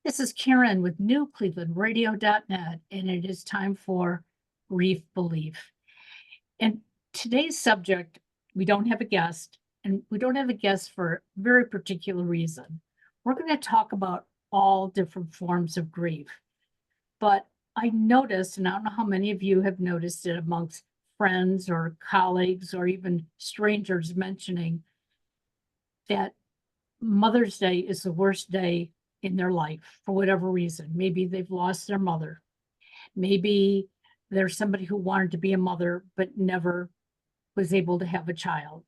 This is Karen with newclevelandradio.net, and it is time for Brief Belief. And today's subject, we don't have a guest, and we don't have a guest for a very particular reason. We're going to talk about all different forms of grief. But I noticed, and I don't know how many of you have noticed it amongst friends or colleagues or even strangers mentioning that Mother's Day is the worst day in their life for whatever reason. Maybe they've lost their mother. Maybe there's somebody who wanted to be a mother but never was able to have a child.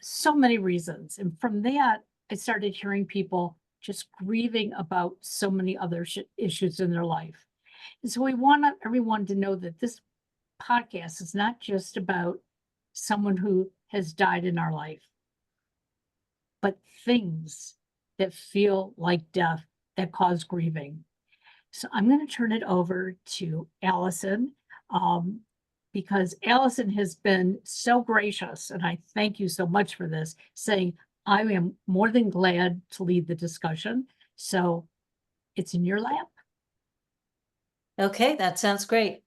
So many reasons. And from that, I started hearing people just grieving about so many other issues in their life. And so we want everyone to know that this podcast is not just about someone who has died in our life, but things that feel like death that cause grieving. So I'm going to turn it over to Alison, because Alison has been so gracious, and I thank you so much for this, saying I am more than glad to lead the discussion. So it's in your lap. Okay, that sounds great.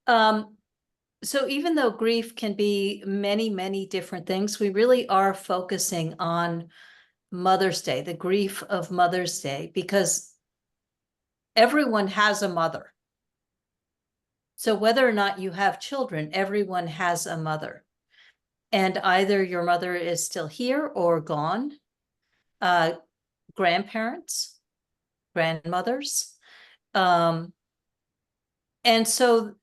So even though grief can be many, many different things, we really are focusing on Mother's Day, the grief of Mother's Day, because everyone has a mother. So whether or not you have children, everyone has a mother. And either your mother is still here or gone, grandparents, grandmothers. And so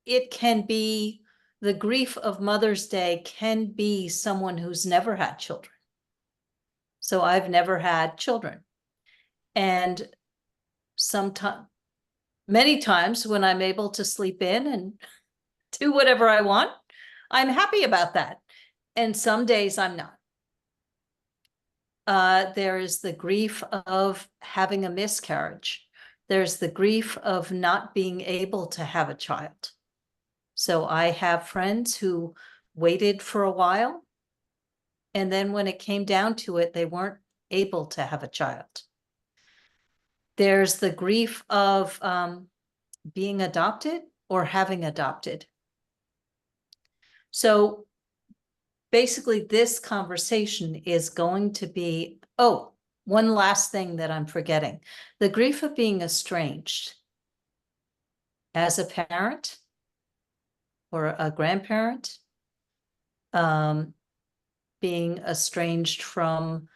it can be, the grief of Mother's Day can be someone who's never had children. So I've never had children. And many times when I'm able to sleep in and do whatever I want, I'm happy about that. And some days I'm not. There is the grief of having a miscarriage. There's the grief of not being able to have a child. So I have friends who waited for a while, and then when it came down to it, they weren't able to have a child. There's the grief of being adopted or having adopted. So basically this conversation is going to be, oh, one last thing that I'm forgetting, the grief of being estranged as a parent or a grandparent, being estranged from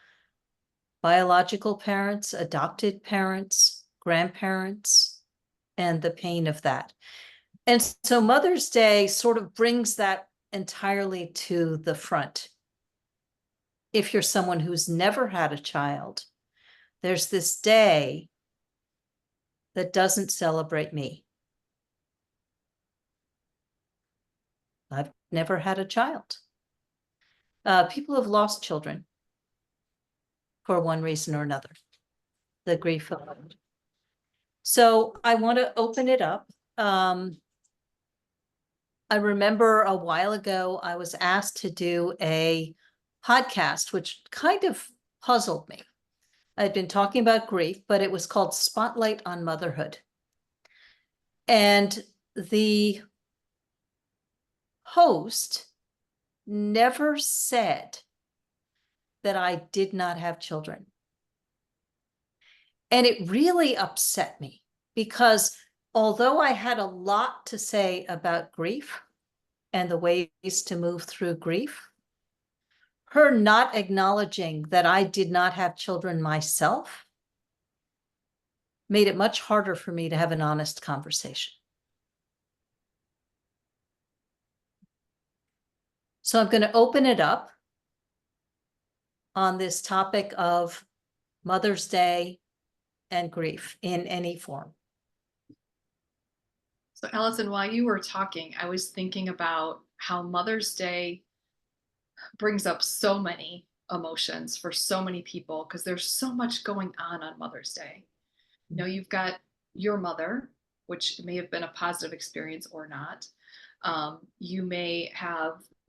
biological parents, adopted parents, grandparents, and the pain of that. And so Mother's Day sort of brings that entirely to the front. If you're someone who's never had a child, there's this day that doesn't celebrate me. I've never had a child. People have lost children for one reason or another, the grief of it. So I want to open it up. I remember a while ago, I was asked to do a podcast, which kind of puzzled me. I'd been talking about grief, but it was called Spotlight on Motherhood. And the host never said that I did not have children. And it really upset me because although I had a lot to say about grief and the ways to move through grief, her not acknowledging that I did not have children myself made it much harder for me to have an honest conversation. So I'm going to open it up on this topic of Mother's Day and grief in any form. So Alison, while you were talking, I was thinking about how Mother's Day brings up so many emotions for so many people because there's so much going on Mother's Day. You know, you've got your mother, which may have been a positive experience or not. You may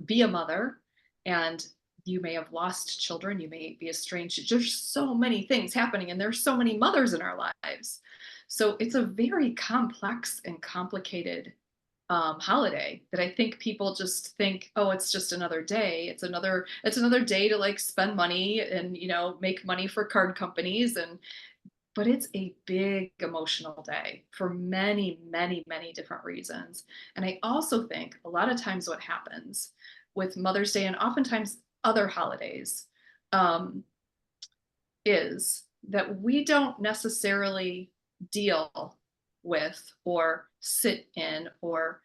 be a mother and you may have lost children, you may be estranged. There's so many things happening, and there's so many mothers in our lives. So it's a very complex and complicated holiday that I think people just think, oh, it's just another day. It's another day to like spend money and make money for card companies, but it's a big emotional day for many, many, many different reasons. And I also think a lot of times what happens with Mother's Day and oftentimes other holidays um, is that we don't necessarily deal with or sit in or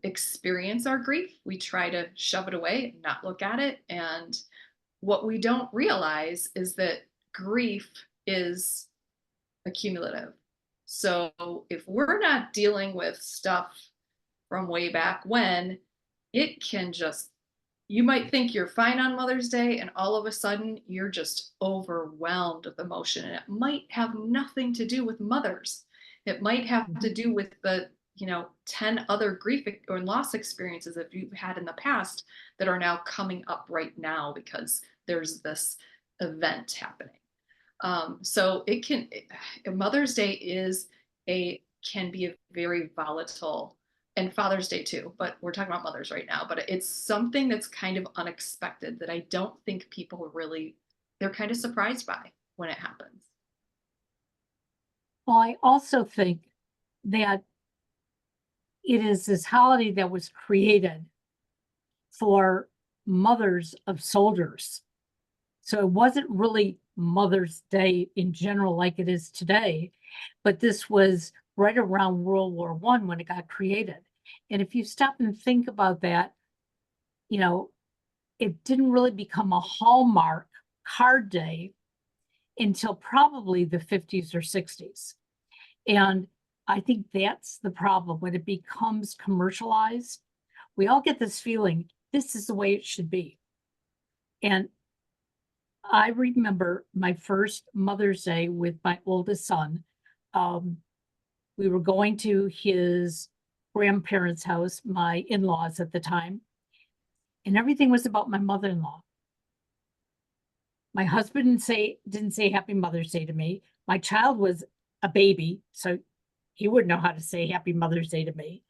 experience our grief. We try to shove it away, not look at it. And what we don't realize is that grief is accumulative. So if we're not dealing with stuff from way back when, it can just, you might think you're fine on Mother's Day, and all of a sudden you're just overwhelmed with emotion. And it might have nothing to do with mothers. It might have to do with the 10 other grief or loss experiences that you've had in the past that are now coming up right now because there's this event happening. So Mother's Day can be a very volatile, and Father's Day too, but we're talking about mothers right now, but it's something that's kind of unexpected that I don't think people really, they're kind of surprised by when it happens. Well, I also think that it is this holiday that was created for mothers of soldiers. So it wasn't really Mother's Day in general like it is today, but this was right around World War I when it got created. And if you stop and think about that, it didn't really become a hallmark card day until probably the 50s or 60s. And I think that's the problem when it becomes commercialized. We all get this feeling, this is the way it should be. And I remember my first Mother's Day with my oldest son. We were going to his grandparents' house, my in-laws at the time, and everything was about my mother-in-law. My husband didn't say Happy Mother's Day to me. My child was a baby, so he wouldn't know how to say Happy Mother's Day to me.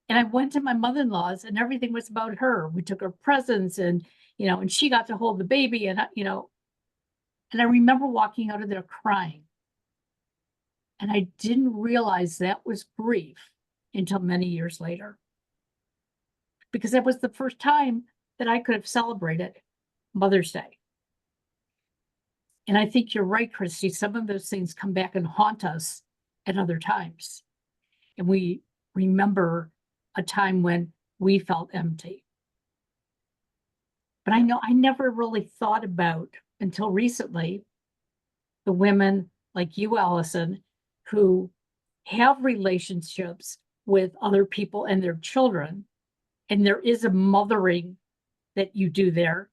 And I went to my mother-in-law's and everything was about her. We took her presents and she got to hold the baby and I remember walking out of there crying. And I didn't realize that was grief until many years later. Because that was the first time that I could have celebrated Mother's Day. And I think you're right, Christy. Some of those things come back and haunt us at other times. And we remember a time when we felt empty. But I know I never really thought about until recently the women like you, Alison, who have relationships with other people and their children. And there is a mothering that you do there.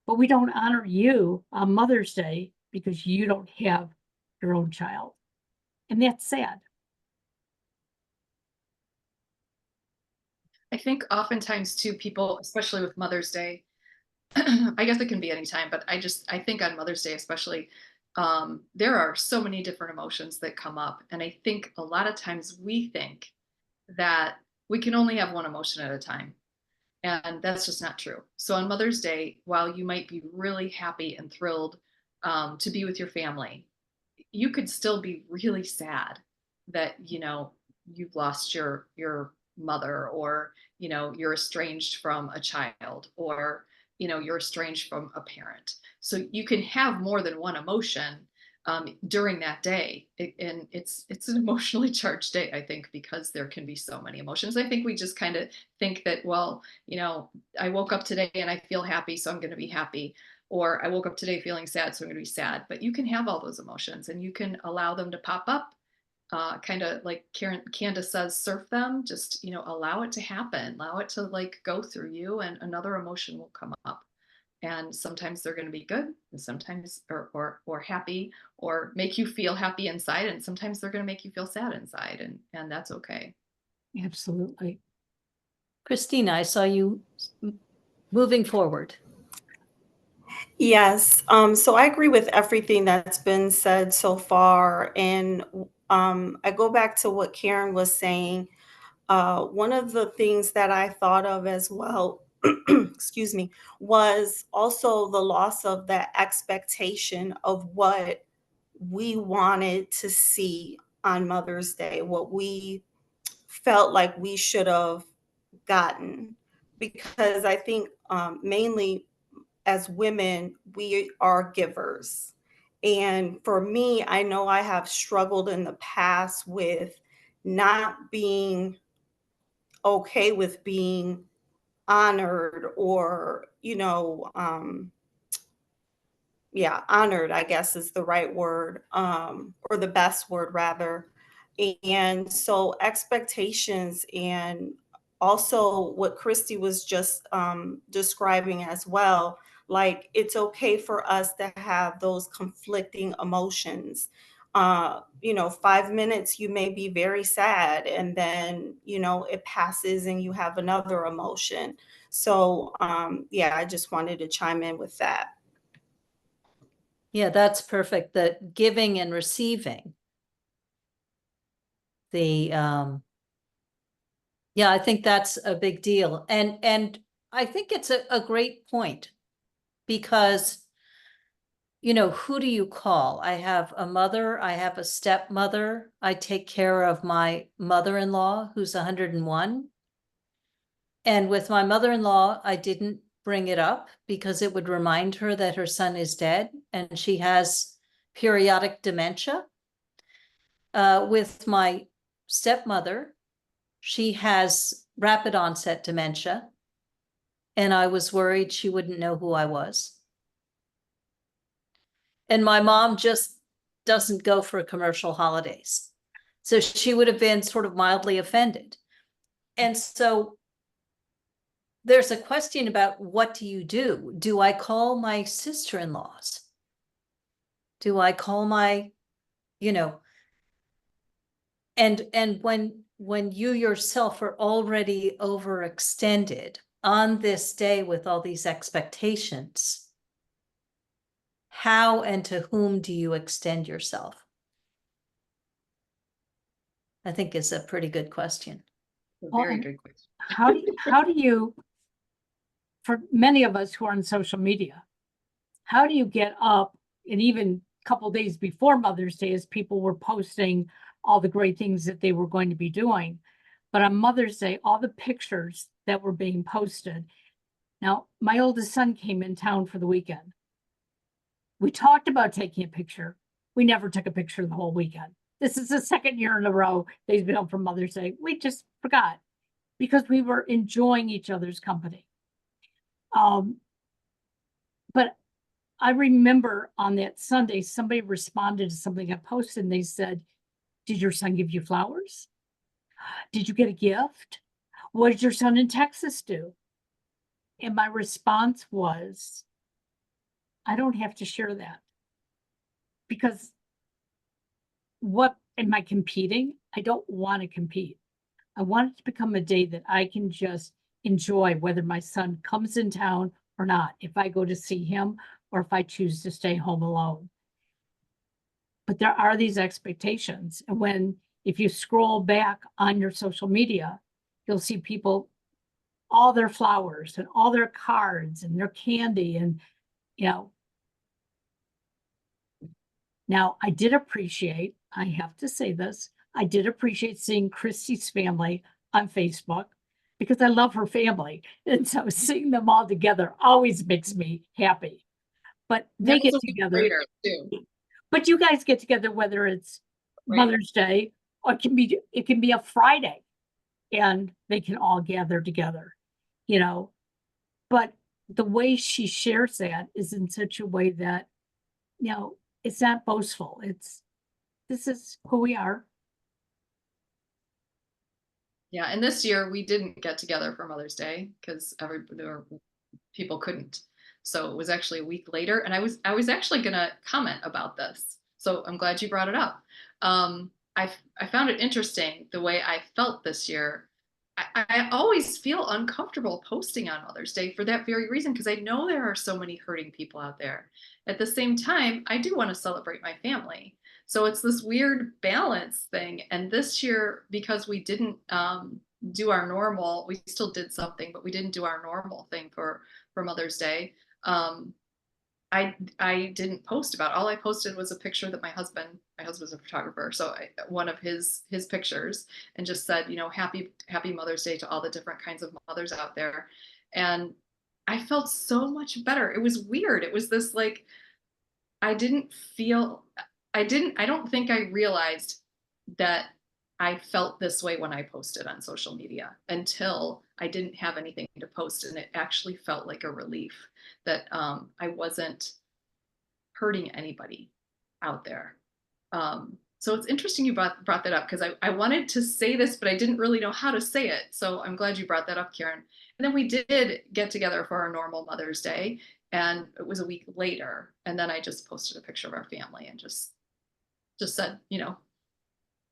But we don't honor you on Mother's Day because you don't have your own child. And that's sad. I think oftentimes too, people, especially with Mother's Day, I guess it can be any time, but I think on Mother's Day especially, there are so many different emotions that come up. And I think a lot of times we think that we can only have one emotion at a time. And that's just not true. So on Mother's Day, while you might be really happy and thrilled to be with your family, you could still be really sad that, you've lost your mother, or, you're estranged from a child, or, you're estranged from a parent. So you can have more than one emotion during that day. And it's an emotionally charged day, I think, because there can be so many emotions. I think we just kind of think that, well, I woke up today and I feel happy, so I'm going to be happy. Or I woke up today feeling sad, so I'm going to be sad. But you can have all those emotions and you can allow them to pop up. Kind of like Candace says, surf them, just, allow it to happen, allow it to like go through you, and another emotion will come up. And sometimes they're going to be good, and sometimes or happy, or make you feel happy inside, and sometimes they're going to make you feel sad inside, and that's okay. Absolutely. Christina, I saw you moving forward. Yes, so I agree with everything that's been said so far. And I go back to what Karen was saying. One of the things that I thought of as well, excuse me, was also the loss of that expectation of what we wanted to see on Mother's Day, what we felt like we should have gotten. Because I think mainly as women, we are givers. And for me, I know I have struggled in the past with not being okay with being honored or, yeah, honored, I guess is the right word, or the best word rather. And so expectations, and also what Christy was just describing as well, like it's okay for us to have those conflicting emotions. 5 minutes you may be very sad, and then it passes and you have another emotion. So yeah, I just wanted to chime in with that. Yeah, that's perfect. The giving and receiving. Yeah, I think that's a big deal. And I think it's a great point because, who do you call? I have a mother, I have a stepmother. I take care of my mother-in-law who's 101. And with my mother-in-law, I didn't bring it up because it would remind her that her son is dead and she has periodic dementia. With my stepmother, she has rapid onset dementia, and I was worried she wouldn't know who I was. And my mom just doesn't go for commercial holidays. So she would have been sort of mildly offended. And so there's a question about what do you do? Do I call my sister-in-laws? Do I call my, and when you yourself are already overextended on this day with all these expectations, how and to whom do you extend yourself? I think is a pretty good question. Very good question. How do you, for many of us who are on social media, how do you get up, and even a couple of days before Mother's Day, as people were posting all the great things that they were going to be doing, but on Mother's Day, all the pictures that were being posted. Now, my oldest son came in town for the weekend. We talked about taking a picture. We never took a picture the whole weekend. This is the second year in a row they've been home for Mother's Day. We just forgot because we were enjoying each other's company. But I remember on that Sunday, somebody responded to something I posted and they said, "Did your son give you flowers? Did you get a gift? What did your son in Texas do?" And my response was, I don't have to share that. Because what am I competing? I don't want to compete. I want it to become a day that I can just enjoy, whether my son comes in town or not, if I go to see him or if I choose to stay home alone. But there are these expectations. And if you scroll back on your social media, you'll see people, all their flowers and all their cards and their candy. And, now I did appreciate, I have to say this, I did appreciate seeing Christy's family on Facebook because I love her family. And so seeing them all together always makes me happy. But they get together. Too. But you guys get together, whether it's Mother's Day or it can be a Friday, and they can all gather together, But the way she shares that is in such a way that, it's not boastful. This is who we are. Yeah, and this year we didn't get together for Mother's Day because people couldn't. So it was actually a week later, and I was actually gonna comment about this. So I'm glad you brought it up. I found it interesting the way I felt this year. I always feel uncomfortable posting on Mother's Day for that very reason, because I know there are so many hurting people out there. At the same time, I do want to celebrate my family. So it's this weird balance thing. And this year, because we didn't do our normal, we still did something, but we didn't do our normal thing for Mother's Day. I didn't post about it. All I posted was a picture that my husband's a photographer, so one of his pictures, and just said, happy Mother's Day to all the different kinds of mothers out there. And I felt so much better. It was weird. It was this like, I don't think I realized that I felt this way when I posted on social media until I didn't have anything to post, and it actually felt like a relief that I wasn't hurting anybody out there. So it's interesting you brought that up, because I wanted to say this, but I didn't really know how to say it. So I'm glad you brought that up, Karen. And then we did get together for our normal Mother's Day, and it was a week later. And then I just posted a picture of our family and just said,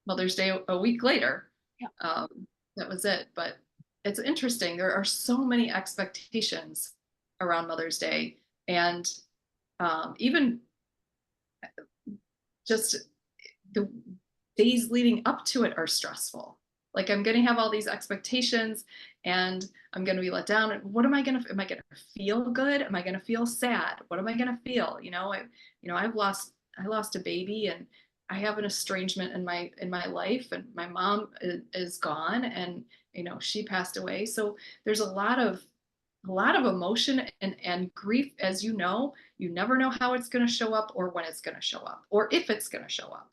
Mother's Day a week later. Yeah. That was it. But it's interesting. There are so many expectations around Mother's Day, and even just the days leading up to it are stressful. Like, I'm going to have all these expectations, and I'm going to be let down. And what am I going to feel good? Am I going to feel sad? What am I going to feel? I lost a baby, and I have an estrangement in my life, and my mom is gone, and she passed away. So there's a lot of emotion and grief. As you never know how it's going to show up, or when it's going to show up, or if it's going to show up.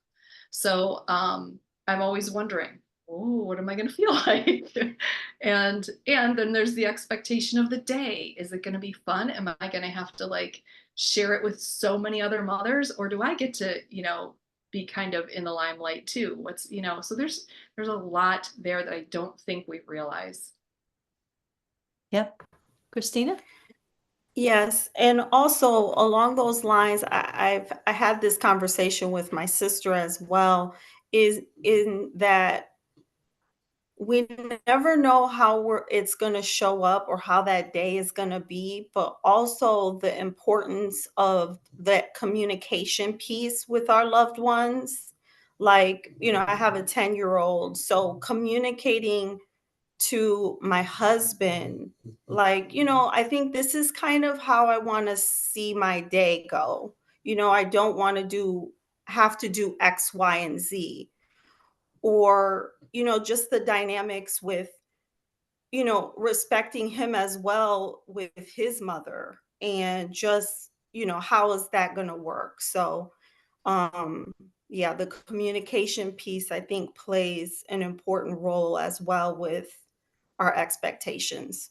So I'm always wondering, oh, what am I going to feel like? and then there's the expectation of the day. Is it going to be fun? Am I going to have to share it with so many other mothers, or do I get to be kind of in the limelight too? So there's a lot there that I don't think we realize. Yep. Christina? Yes, and also along those lines, I had this conversation with my sister as well, is in that we never know how it's going to show up or how that day is going to be, but also the importance of that communication piece with our loved ones. Like, I have a 10-year-old, so communicating to my husband, I think this is kind of how I want to see my day go. I don't want to have to do X, Y, and Z, or just the dynamics with respecting him as well with his mother, and just how is that going to work. So yeah, the communication piece, I think, plays an important role as well with our expectations.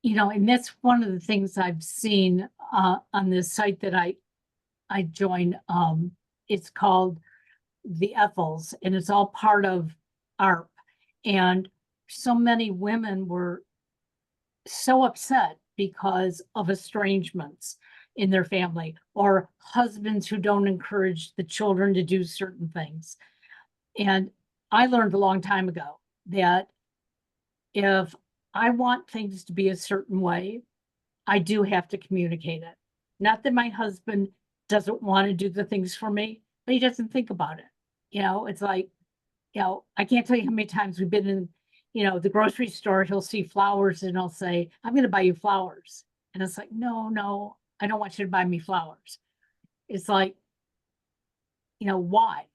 And that's one of the things I've seen on this site that I joined. It's called the Ethels, and it's all part of ARP. And so many women were so upset because of estrangements in their family, or husbands who don't encourage the children to do certain things. And I learned a long time ago that if I want things to be a certain way, I do have to communicate it. Not that my husband doesn't want to do the things for me, but he doesn't think about it. It's like, I can't tell you how many times we've been in, the grocery store. He'll see flowers and I'll say, I'm going to buy you flowers. And it's like, no, I don't want you to buy me flowers. It's like, why?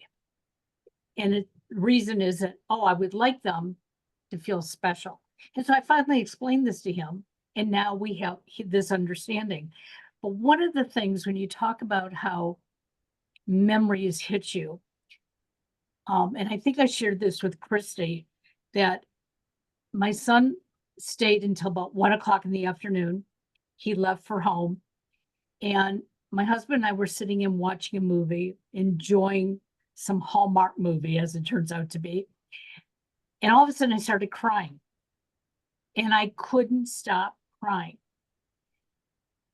And the reason is that, I would like them to feel special. And so I finally explained this to him, and now we have this understanding. But one of the things when you talk about how memories hit you, and I think I shared this with Christy, that my son stayed until about 1 o'clock in the afternoon. He left for home, and my husband and I were sitting and watching a movie, enjoying some Hallmark movie, as it turns out to be. And all of a sudden I started crying, and I couldn't stop crying.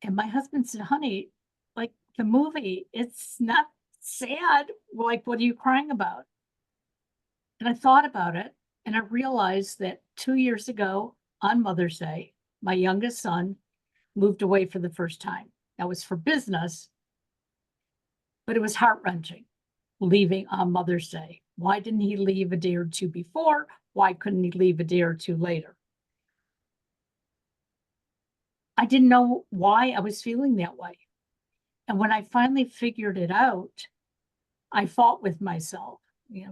And my husband said, honey, like, the movie, it's not sad. Like, what are you crying about? And I thought about it. And I realized that 2 years ago on Mother's Day, my youngest son moved away for the first time. That was for business, but it was heart-wrenching leaving on Mother's Day. Why didn't he leave a day or two before? Why couldn't he leave a day or two later? I didn't know why I was feeling that way. And when I finally figured it out, I fought with myself,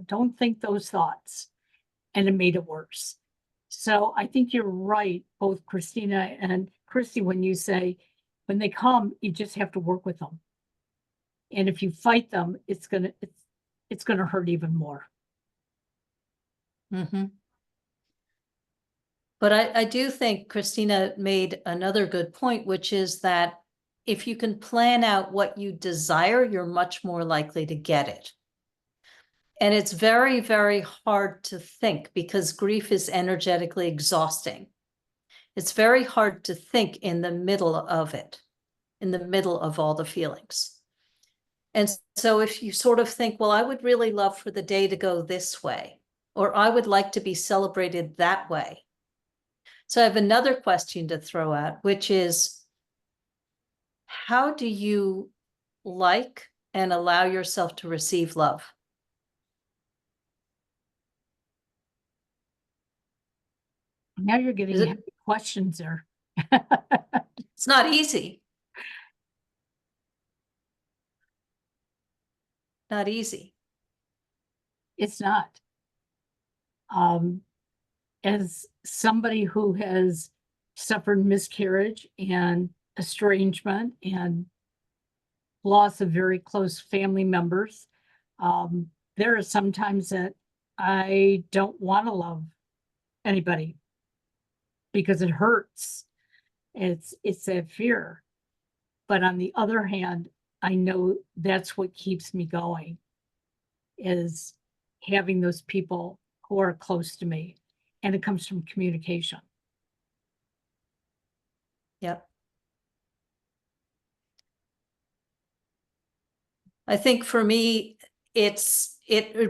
don't think those thoughts. And it made it worse. So I think you're right, both Christina and Christy, when you say, when they come, you just have to work with them. And if you fight them, it's gonna hurt even more. Mm-hmm. But I do think Christina made another good point, which is that if you can plan out what you desire, you're much more likely to get it. And it's very, very hard to think because grief is energetically exhausting. It's very hard to think in the middle of it, in the middle of all the feelings. And so if you sort of think, well, I would really love for the day to go this way, or I would like to be celebrated that way. So I have another question to throw out, which is, how do you like and allow yourself to receive love? Now you're getting Is it- heavy questions there. It's not easy. Not easy. It's not. As somebody who has suffered miscarriage and estrangement and loss of very close family members, there are some times that I don't want to love anybody because it hurts. It's that fear. But on the other hand, I know that's what keeps me going, is having those people who are close to me. And it comes from communication. Yep. I think for me, it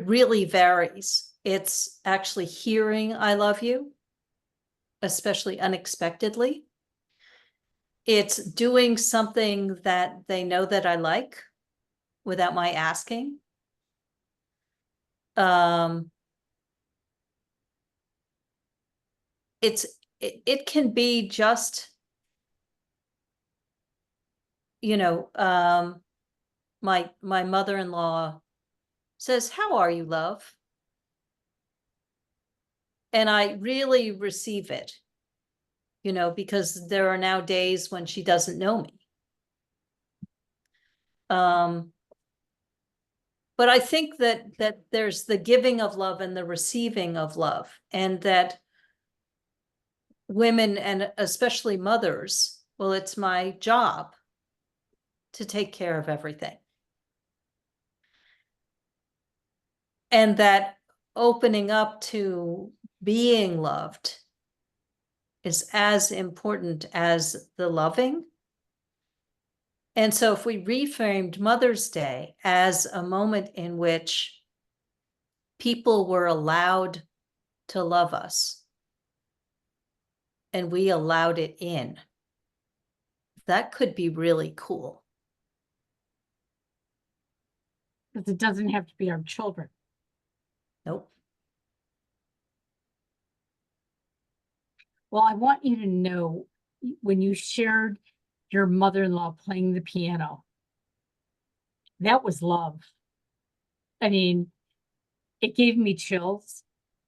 really varies. It's actually hearing I love you, especially unexpectedly. It's doing something that they know that I like without my asking. It can be just, my mother-in-law says, "How are you, love?" And I really receive it, because there are now days when she doesn't know me. But I think that there's the giving of love and the receiving of love, and that women, and especially mothers, well, it's my job to take care of everything. And that opening up to being loved is as important as the loving. And so if we reframed Mother's Day as a moment in which people were allowed to love us and we allowed it in, that could be really cool. Because it doesn't have to be our children. Nope. Well, I want you to know, when you shared your mother-in-law playing the piano, that was love. I mean, it gave me chills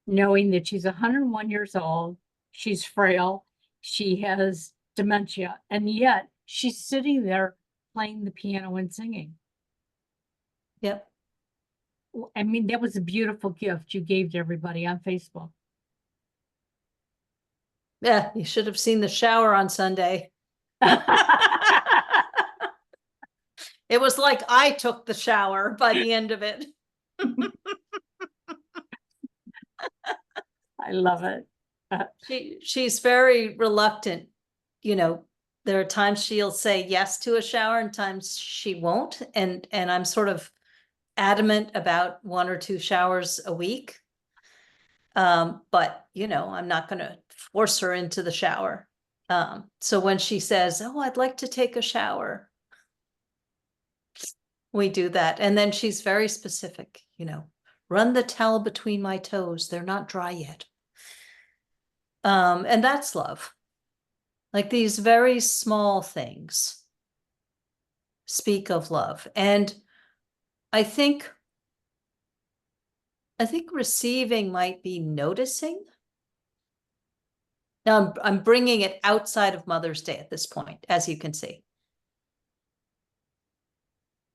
knowing that she's 101 years old, she's frail, she has dementia, and yet she's sitting there playing the piano and singing. Yep. I mean, that was a beautiful gift you gave to everybody on Facebook. Yeah, you should have seen the shower on Sunday. It was like I took the shower by the end of it. I love it. She's very reluctant. There are times she'll say yes to a shower and times she won't. And I'm sort of adamant about 1 or 2 showers a week. But you know, I'm not going to force her into the shower. So when she says, "Oh, I'd like to take a shower," we do that. And then she's very specific, you know, run the towel between my toes. They're not dry yet. And that's love. Like these very small things speak of love. And I think receiving might be noticing. Now I'm bringing it outside of Mother's Day at this point, as you can see.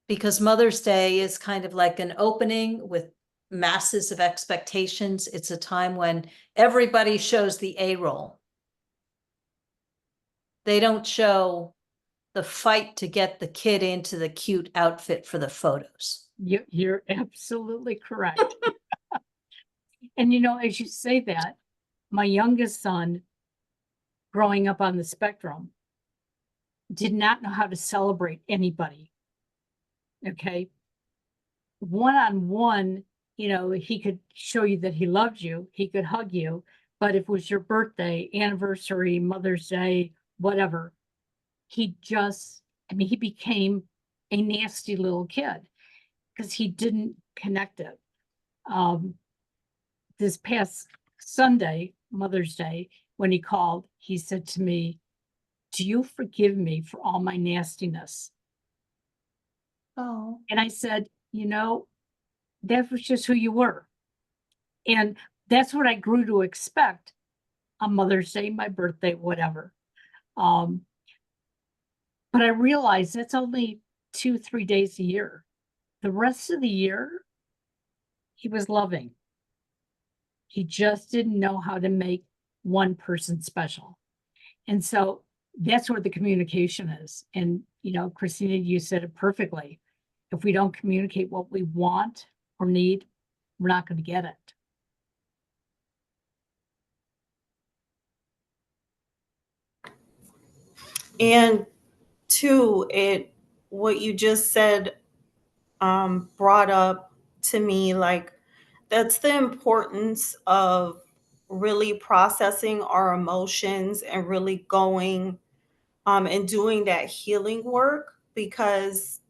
Because Mother's Day is kind of like an opening with masses of expectations. It's a time when everybody shows the A-roll. They don't show the fight to get the kid into the cute outfit for the photos. You're absolutely correct. And you know, as you say that, my youngest son, growing up on the spectrum, did not know how to celebrate anybody. Okay. One-on-one, you know, he could show you that he loved you, he could hug you, but if it was your birthday, anniversary, Mother's Day, whatever, he just, I mean, he became a nasty little kid because he didn't connect it. This past Sunday, Mother's Day, when he called, he said to me, "Do you forgive me for all my nastiness?" Oh. And I said, you know, that was just who you were. And that's what I grew to expect on Mother's Day, my birthday, whatever. But I realized that's only 2-3 days a year. The rest of the year, he was loving. He just didn't know how to make one person special. And so that's where the communication is. And, you know, Christina, you said it perfectly. If we don't communicate what we want or need, we're not going to get it. And two, what you just said brought up to me, like, that's the importance of really processing our emotions and really going and doing that healing work, because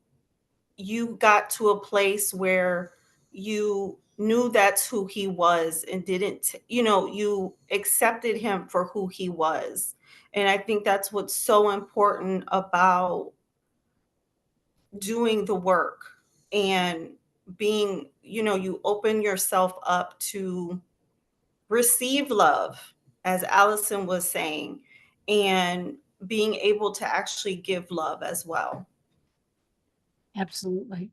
you got to a place where you knew that's who he was and didn't, you know, you accepted him for who he was. And I think that's what's so important about doing the work and being, you know, you open yourself up to receive love, as Allison was saying, and being able to actually give love as well. Absolutely.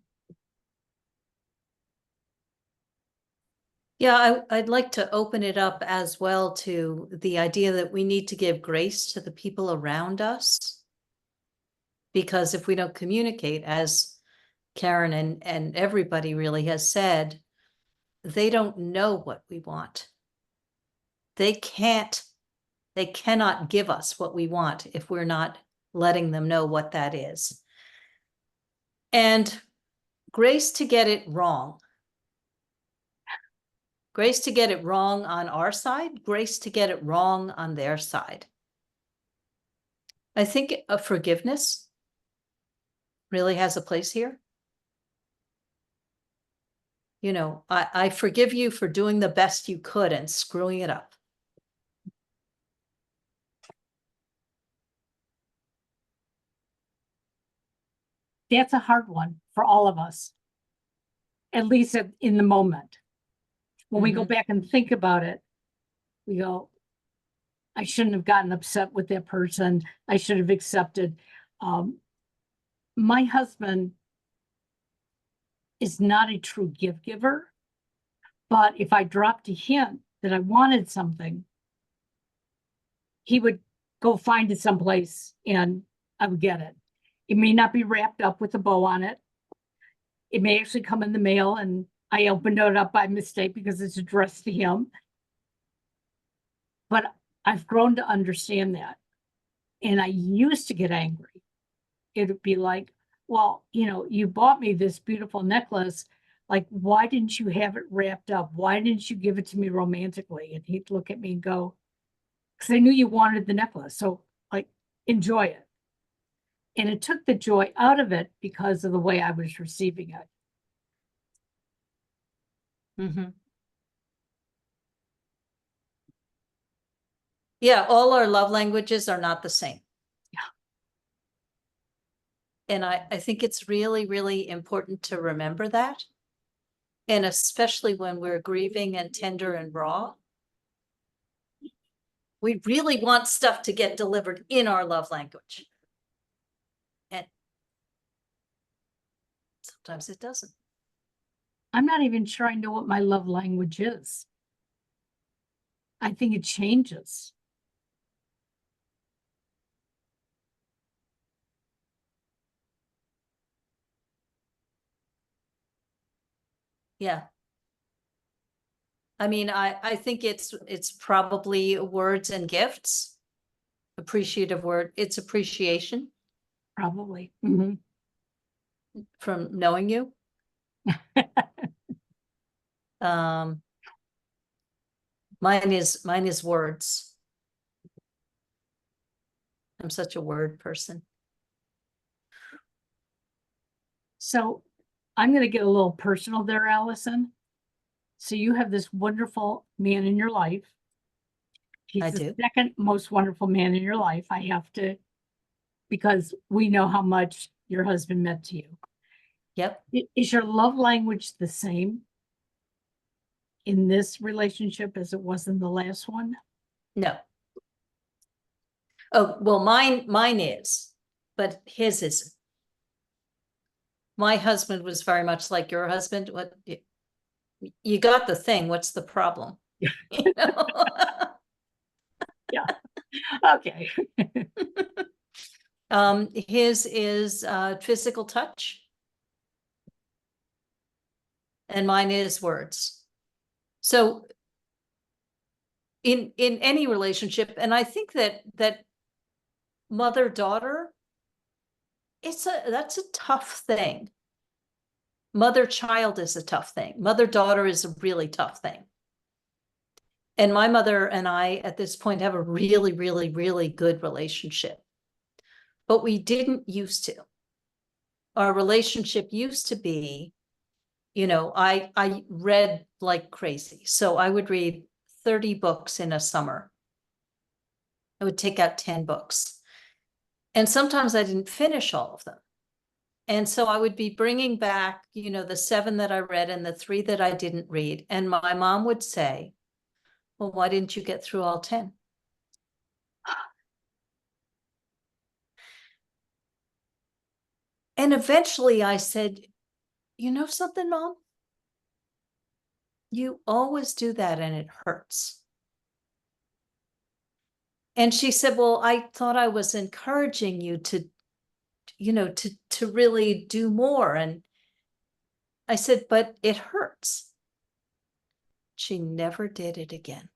Yeah, I'd like to open it up as well to the idea that we need to give grace to the people around us. Because if we don't communicate, as Karen and everybody really has said, they don't know what we want. They cannot give us what we want if we're not letting them know what that is. And grace to get it wrong. Grace to get it wrong on our side, grace to get it wrong on their side. I think a forgiveness really has a place here. You know, I forgive you for doing the best you could and screwing it up. That's a hard one for all of us, at least in the moment. When we go back and think about it, we go, I shouldn't have gotten upset with that person. I should have accepted. My husband is not a true gift giver, but if I dropped a hint that I wanted something, he would go find it someplace and I would get it. It may not be wrapped up with a bow on it. It may actually come in the mail and I opened it up by mistake because it's addressed to him. But I've grown to understand that. And I used to get angry. It would be like, well, you know, you bought me this beautiful necklace like, why didn't you have it wrapped up? Why didn't you give it to me romantically? And he'd look at me and go, because I knew you wanted the necklace. So like, enjoy it. And it took the joy out of it because of the way I was receiving it. Mm-hmm. Yeah, all our love languages are not the same. Yeah. And I think it's really, really important to remember that. And especially when we're grieving and tender and raw. We really want stuff to get delivered in our love language. And sometimes it doesn't. I'm not even sure I know what my love language is. I think it changes. Yeah. I mean, I think it's probably words and gifts. Appreciative word. It's appreciation Probably. Mhm. from knowing you. Mine is words. I'm such a word person. So I'm going to get a little personal there, Allison. So you have this wonderful man in your life. He's I the do. second most wonderful man in your life. I have to, because we know how much your husband meant to you. Yep. Is your love language the same in this relationship as it was in the last one? No. Oh, well, mine is, but his isn't. My husband was very much like your husband. What you got the thing, what's the problem? You know? Yeah. Okay. His is physical touch. And mine is words. So in any relationship, and I think that mother-daughter, that's a tough thing. Mother-child is a tough thing. Mother-daughter is a really tough thing. And my mother and I at this point have a really, really, really good relationship. But we didn't used to. Our relationship used to be, you know, I read like crazy. So I would read 30 books in a summer. I would take out 10 books. And sometimes I didn't finish all of them. And so I would be bringing back, you know, the 7 that I read and the 3 that I didn't read. And my mom would say, well, why didn't you get through all 10? And eventually I said, you know something, Mom? You always do that and it hurts. And she said, well, I thought I was encouraging you to, you know, to really do more. And I said, but it hurts. She never did it again.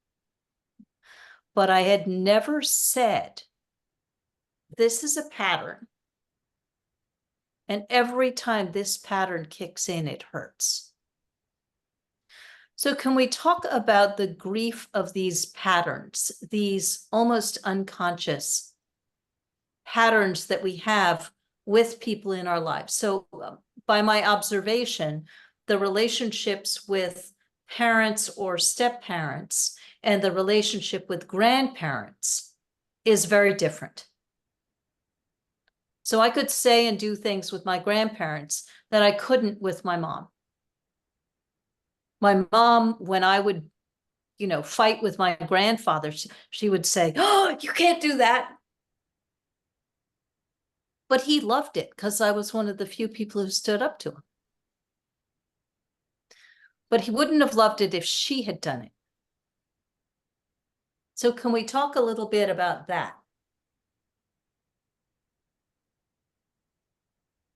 But I had never said, this is a pattern. And every time this pattern kicks in, it hurts. So can we talk about the grief of these patterns, these almost unconscious patterns that we have with people in our lives? So by my observation, the relationships with parents or step-parents and the relationship with grandparents is very different. So I could say and do things with my grandparents that I couldn't with my mom. My mom, when I would, you know, fight with my grandfather, she would say, oh, you can't do that. But he loved it because I was one of the few people who stood up to him. But he wouldn't have loved it if she had done it. So can we talk a little bit about that?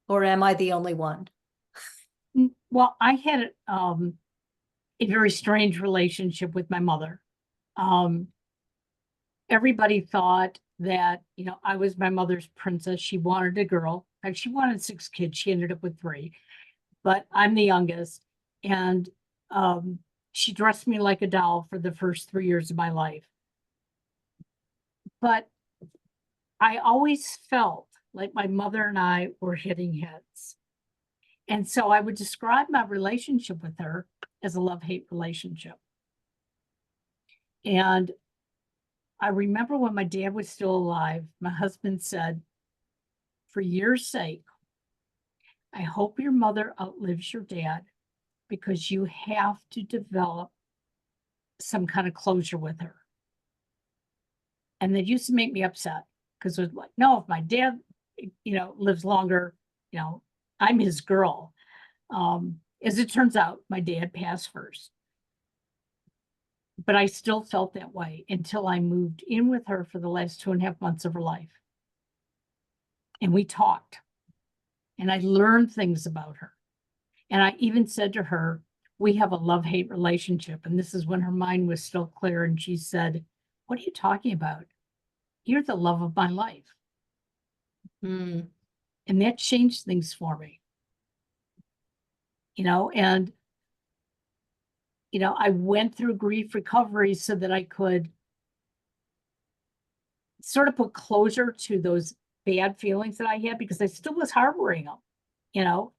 Or am I the only one? Well, I had a very strange relationship with my mother. Everybody thought that, you know, I was my mother's princess. She wanted a girl. And she wanted 6 kids. She ended up with 3. But I'm the youngest. And she dressed me like a doll for the first 3 years of my life. But I always felt like my mother and I were hitting heads. And so I would describe my relationship with her as a love-hate relationship. And I remember when my dad was still alive, my husband said, for your sake, I hope your mother outlives your dad because you have to develop some kind of closure with her. And that used to make me upset because it was like, no, if my dad, lives longer, I'm his girl. As it turns out, my dad passed first. But I still felt that way until I moved in with her for the last 2.5 months of her life. And we talked. And I learned things about her. And I even said to her, we have a love-hate relationship. And this is when her mind was still clear. And she said, what are you talking about? You're the love of my life. Mm. And that changed things for me. And I went through grief recovery so that I could sort of put closure to those bad feelings that I had, because I still was harboring them,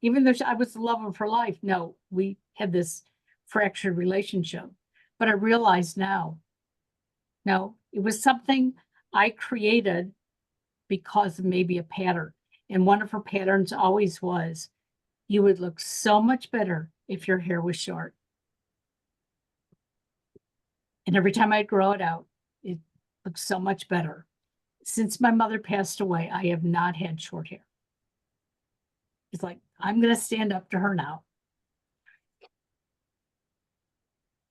even though I was the love of her life. No, we had this fractured relationship. But I realize now, no, it was something I created because of maybe a pattern. And one of her patterns always was, you would look so much better if your hair was short. And every time I'd grow it out, it looked so much better. Since my mother passed away, I have not had short hair. It's like, I'm going to stand up to her now.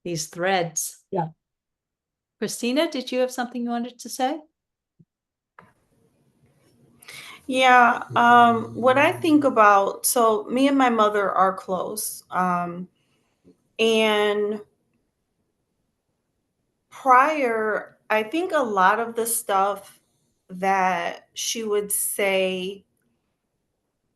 These threads. Yeah. Christina, did you have something you wanted to say? Yeah, what I think about, so me and my mother are close. And prior, I think a lot of the stuff that she would say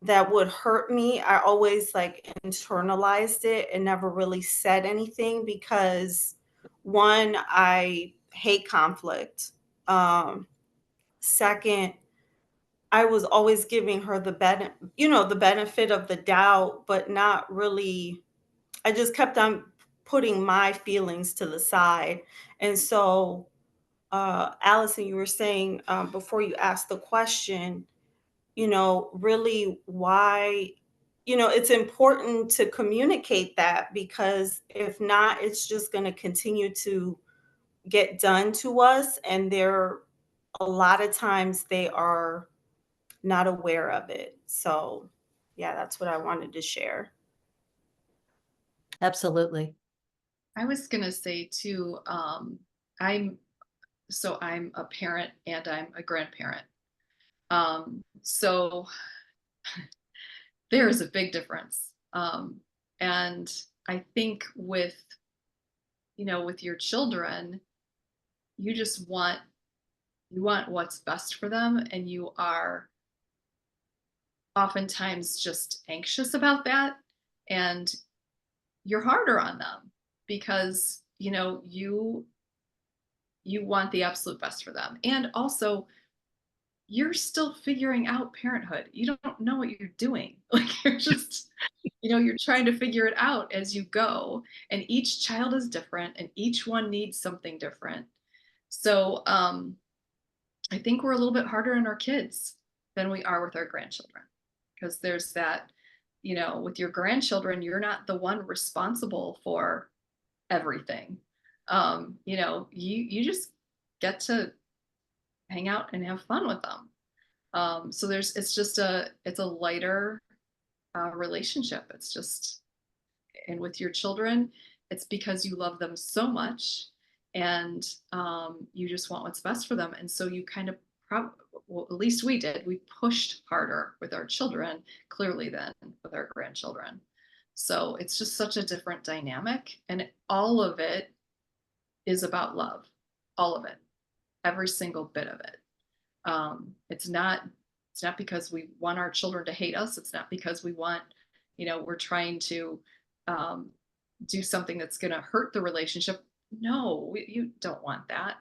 that would hurt me, I always like internalized it and never really said anything because one, I hate conflict. Second, I was always giving her the benefit of the doubt, but not really. I just kept on putting my feelings to the side. And so, Allison, you were saying before you asked the question, really why, it's important to communicate that, because if not, it's just going to continue to get done to us. And a lot of times they are not aware of it. So, yeah, that's what I wanted to share. Absolutely. I was gonna say too, I'm I'm a parent and I'm a grandparent. So there is a big difference. And I think with your children, you just you want what's best for them, and you are oftentimes just anxious about that, and you're harder on them because you want the absolute best for them. And also, you're still figuring out parenthood. You don't know what you're doing. Like, you're just, you're trying to figure it out as you go. And each child is different and each one needs something different. So I think we're a little bit harder on our kids than we are with our grandchildren, because there's that, with your grandchildren, you're not the one responsible for everything. You just get to hang out and have fun with them. So it's a lighter relationship. And with your children, it's because you love them so much, and you just want what's best for them. And so you kind of well, at least we did. We pushed harder with our children, clearly, than with our grandchildren. So it's just such a different dynamic, and all of it is about love. All of it, every single bit of it. It's not because we want our children to hate us. It's not because we want, we're trying to do something that's going to hurt the relationship. No, you don't want that.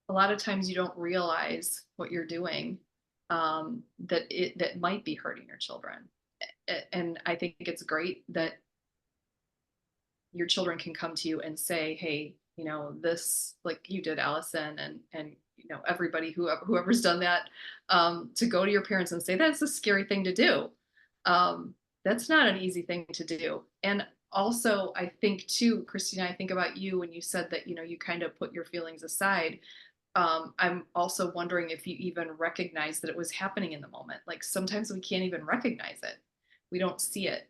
A lot of times you don't realize what you're doing, that might be hurting your children. And I think it's great that your children can come to you and say, hey, this, like you did, Allison, and everybody, whoever's done that, to go to your parents and say, that's a scary thing to do. That's not an easy thing to do. And also, I think too, Christina, I think about you when you said that, you kind of put your feelings aside. I'm also wondering if you even recognize that it was happening in the moment. Like sometimes we can't even recognize it. We don't see it.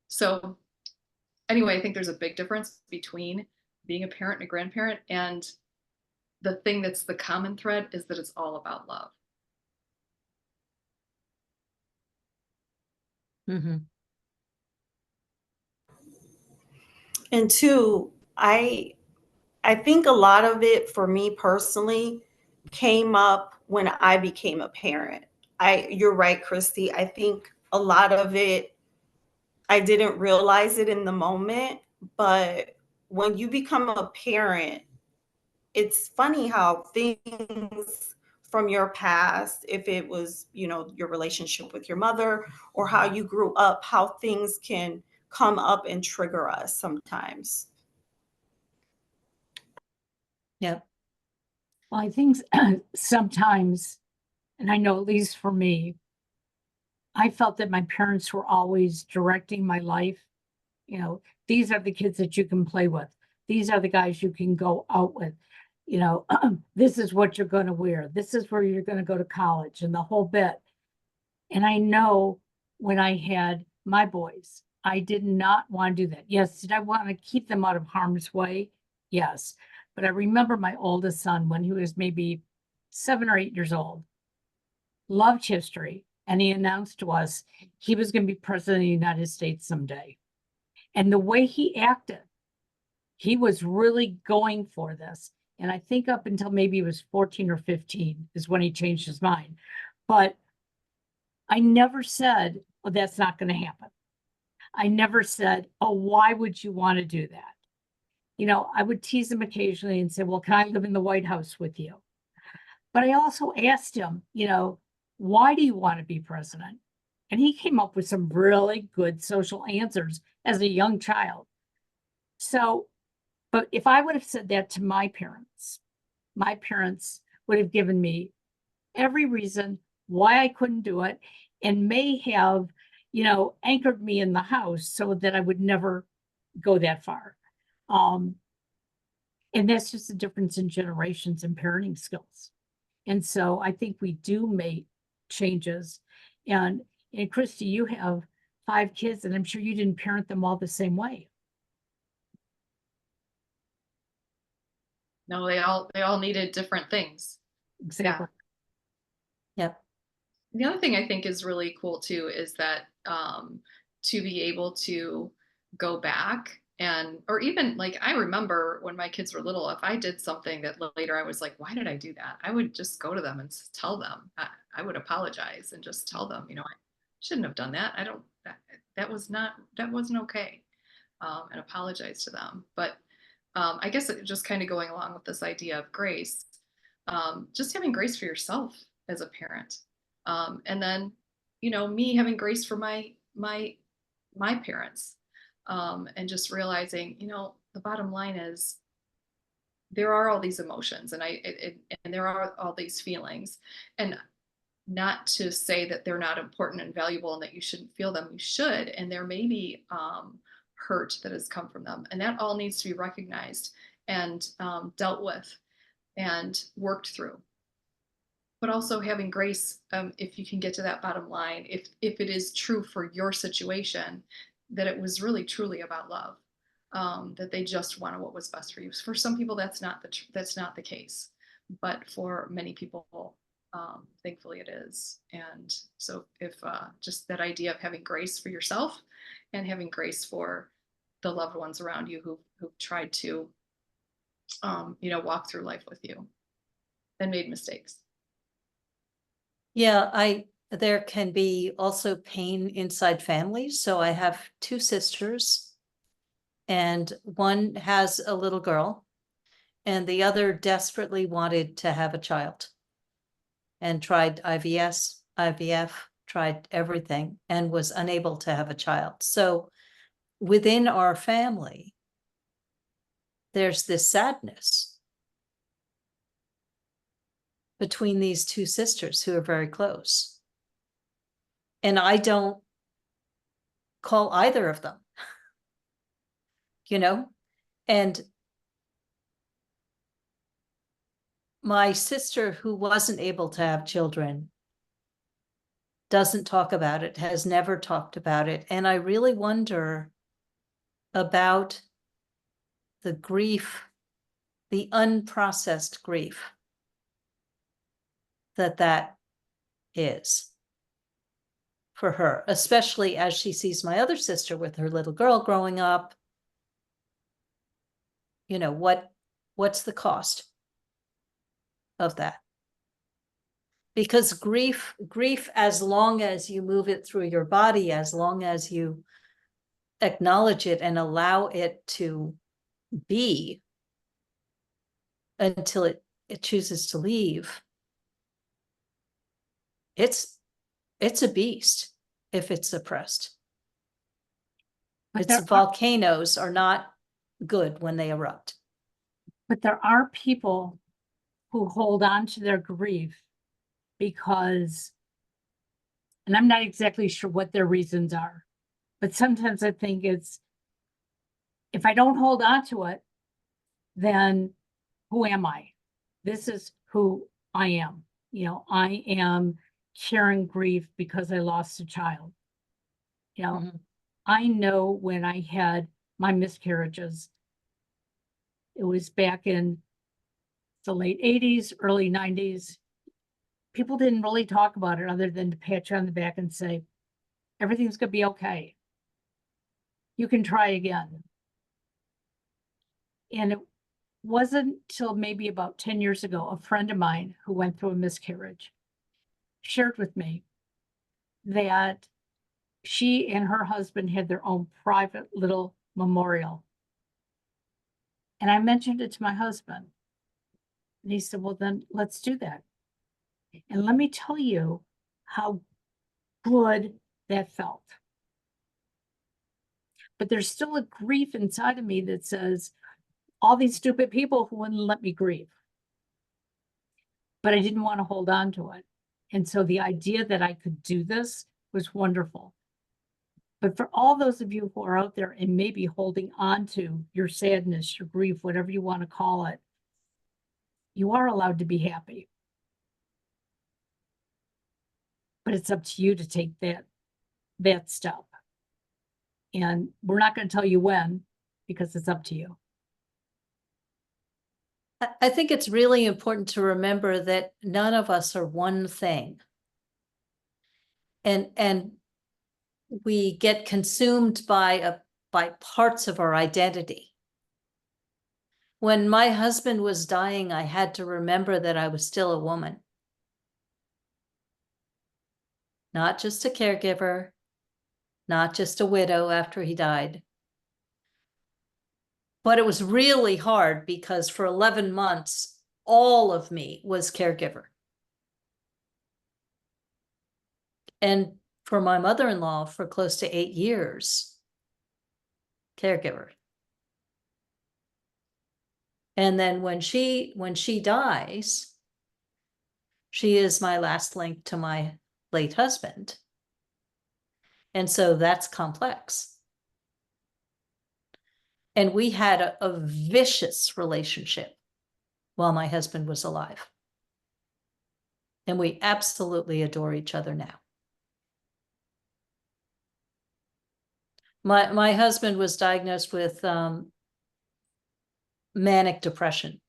So anyway, I think there's a big difference between being a parent and a grandparent. And the thing that's the common thread is that it's all about love. Mm-hmm. And two, I think a lot of it for me personally came up when I became a parent. You're right, Christy. I think a lot of it, I didn't realize it in the moment, but when you become a parent, it's funny how things from your past, if it was, your relationship with your mother or how you grew up, how things can come up and trigger us sometimes. Yep. Well, I think sometimes, and I know at least for me, I felt that my parents were always directing my life. These are the kids that you can play with. These are the guys you can go out with. This is what you're going to wear. This is where you're going to go to college and the whole bit. And I know when I had my boys, I did not want to do that. Yes, did I want to keep them out of harm's way? Yes. But I remember my oldest son when he was maybe 7 or 8 years old, loved history, and he announced to us he was going to be president of the United States someday. And the way he acted, he was really going for this. And I think up until maybe he was 14 or 15 is when he changed his mind. But I never said, well, that's not going to happen. I never said, oh, why would you want to do that? I would tease him occasionally and say, well, can I live in the White House with you? But I also asked him, why do you want to be president? And he came up with some really good social answers as a young child. So, but if I would have said that to my parents would have given me every reason why I couldn't do it and may have, anchored me in the house so that I would never go that far. And that's just the difference in generations and parenting skills. And so I think we do make changes. And Christy, you have 5 kids, and I'm sure you didn't parent them all the same way. No, they all needed different things. Exactly. Yep. The other thing I think is really cool too is that to be able to go back or even like I remember when my kids were little, if I did something that later I was like, why did I do that? I would just go to them and tell them. I would apologize and just tell them, I shouldn't have done that. That wasn't okay, and apologize to them. But I guess just kind of going along with this idea of grace, just having grace for yourself as a parent. And then, me having grace for my parents, and just realizing, the bottom line is there are all these emotions and and there are all these feelings, and not to say that they're not important and valuable and that you shouldn't feel them. You should. And there may be hurt that has come from them. And that all needs to be recognized and dealt with and worked through. But also having grace, if you can get to that bottom line, if it is true for your situation, that it was really truly about love, that they just wanted what was best for you. For some people, that's not the case, but for many people, thankfully it is. And so if just that idea of having grace for yourself and having grace for the loved ones around you who've tried to, walk through life with you and made mistakes. Yeah, there can be also pain inside families. So I have 2 sisters, and one has a little girl, and the other desperately wanted to have a child and tried IVF, tried everything, and was unable to have a child. So within our family, there's this sadness between these two sisters who are very close. And I don't call either of them, you know? And my sister, who wasn't able to have children, doesn't talk about it, has never talked about it. And I really wonder about the grief, the unprocessed grief that is for her, especially as she sees my other sister with her little girl growing up. You know, what's the cost of that? Because grief, as long as you move it through your body, as long as you acknowledge it and allow it to be until it chooses to leave, it's a beast if it's suppressed. But Volcanoes are not good when they erupt. But there are people who hold on to their grief because, and I'm not exactly sure what their reasons are, but sometimes I think it's, if I don't hold on to it, then who am I? This is who I am. You know, I am sharing grief because I lost a child. You know, Mhm. I know when I had my miscarriages, it was back in the late 80s, early 90s. People didn't really talk about it other than to pat you on the back and say, everything's going to be okay. You can try again. And it wasn't till maybe about 10 years ago, a friend of mine who went through a miscarriage shared with me that she and her husband had their own private little memorial. And I mentioned it to my husband. And he said, well, then let's do that. And let me tell you how good that felt. But there's still a grief inside of me that says, all these stupid people who wouldn't let me grieve. But I didn't want to hold on to it. And so the idea that I could do this was wonderful. But for all those of you who are out there and maybe holding on to your sadness, your grief, whatever you want to call it, you are allowed to be happy. But it's up to you to take that step. And we're not going to tell you when, because it's up to you. I think it's really important to remember that none of us are one thing. And we get consumed by parts of our identity. When my husband was dying, I had to remember that I was still a woman. Not just a caregiver, not just a widow after he died. But it was really hard because for 11 months, all of me was caregiver. And for my mother-in-law, for close to 8 years, caregiver. And then when she dies, she is my last link to my late husband. And so that's complex. And we had a vicious relationship while my husband was alive. And we absolutely adore each other now. My husband was diagnosed with manic depression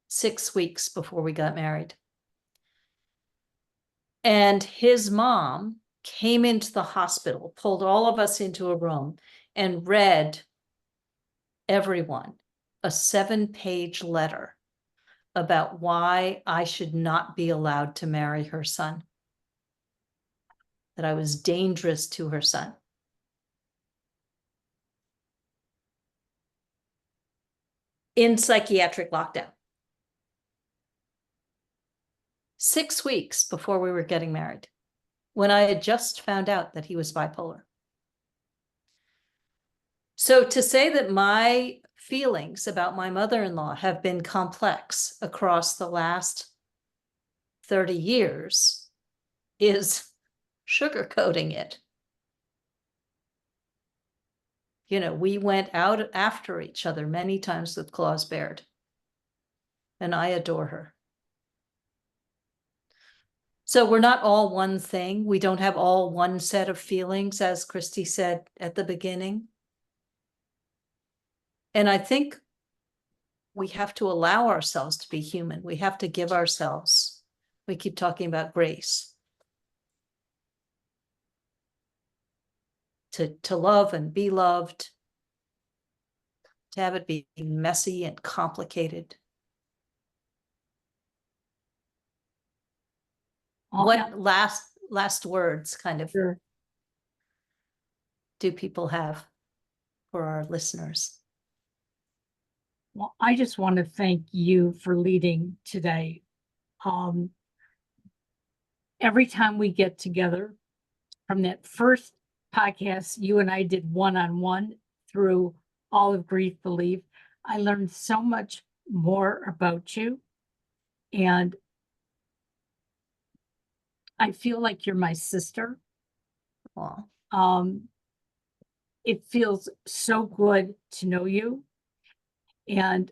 6 weeks before we got married. And his mom came into the hospital, pulled all of us into a room, and read everyone a 7-page letter about why I should not be allowed to marry her son, that I was dangerous to her son. in psychiatric lockdown. 6 weeks before we were getting married, when I had just found out that he was bipolar. So to say that my feelings about my mother-in-law have been complex across the last 30 years is sugarcoating it. You know, we went out after each other many times with claws bared, and I adore her. So we're not all one thing. We don't have all one set of feelings, as Christy said at the beginning. And I think we have to allow ourselves to be human. We have to give ourselves, we keep talking about grace, to love and be loved, to have it be messy and complicated. What last words kind of Sure. do people have for our listeners? Well, I just want to thank you for leading today. Every time we get together, from that first podcast you and I did one-on-one through all of Grief BeLIEF, I learned so much more about you. And I feel like you're my sister. Well, It feels so good to know you. And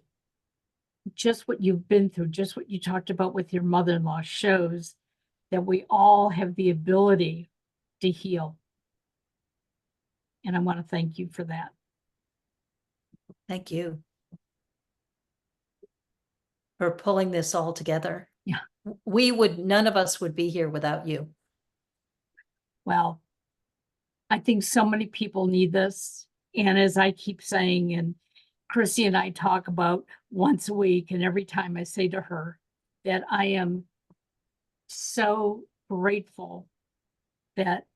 just what you've been through, just what you talked about with your mother-in-law shows that we all have the ability to heal. And I want to thank you for that. thank you for pulling this all together. Yeah. None of us would be here without you. Well, I think so many people need this. And as I keep saying, and Chrissy and I talk about once a week, and every time I say to her that I am so grateful that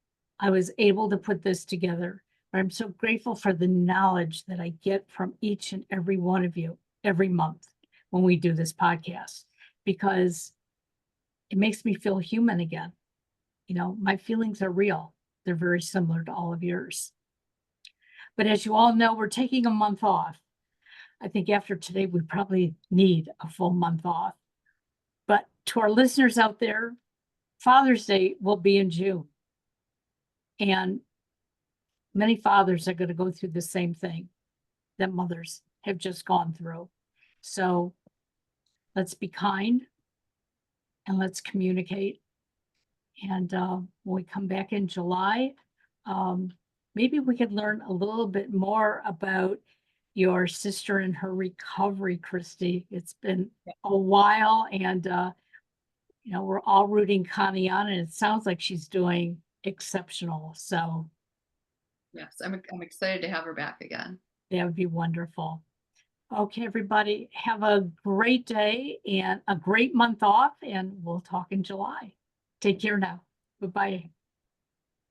I was able to put this together. But I'm so grateful for the knowledge that I get from each and every one of you every month when we do this podcast, because it makes me feel human again. You know, my feelings are real. They're very similar to all of yours. But as you all know, we're taking a month off. I think after today, we probably need a full month off. But to our listeners out there, Father's Day will be in June. And many fathers are going to go through the same thing that mothers have just gone through. So let's be kind and let's communicate. And when we come back in July, maybe we could learn a little bit more about your sister and her recovery, Christy. It's been a while, and you know, we're all rooting Connie on, and it sounds like she's doing exceptional. So Yes, I'm excited to have her back again. that would be wonderful. Okay, everybody, have a great day and a great month off, and we'll talk in July. Take care now. Bye-bye.